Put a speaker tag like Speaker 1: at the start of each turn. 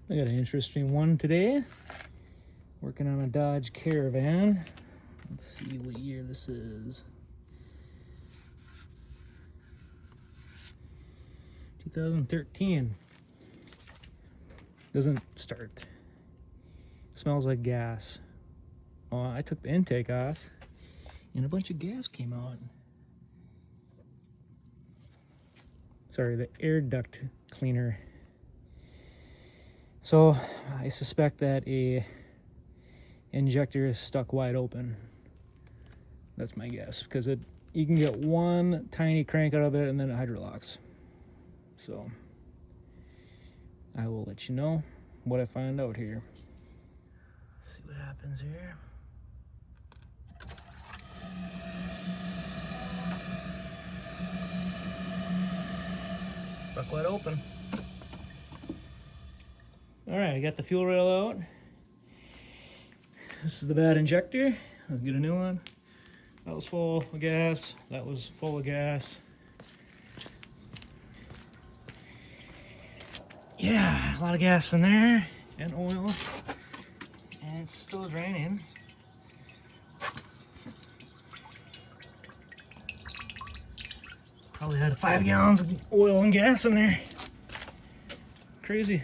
Speaker 1: I got an interesting one today. Working on a Dodge Caravan. Let's see what year this is. 2013. Doesn't start. Smells like gas. Oh, I took the intake off and a bunch of gas came out. Sorry, the air duct cleaner. So I suspect that a injector is stuck wide open. That's my guess, because you can get one tiny crank out of it and then it hydrolocks. So I will let you know what I find out here. Let's see what happens here. Stuck wide open. All right, I got the fuel rail out. This is the bad injector. Let's get a new one. That was full of gas. That was full of gas. Yeah, a lot of gas in there and oil. And it's still draining. Probably had 5 gallons of oil and gas in there. Crazy.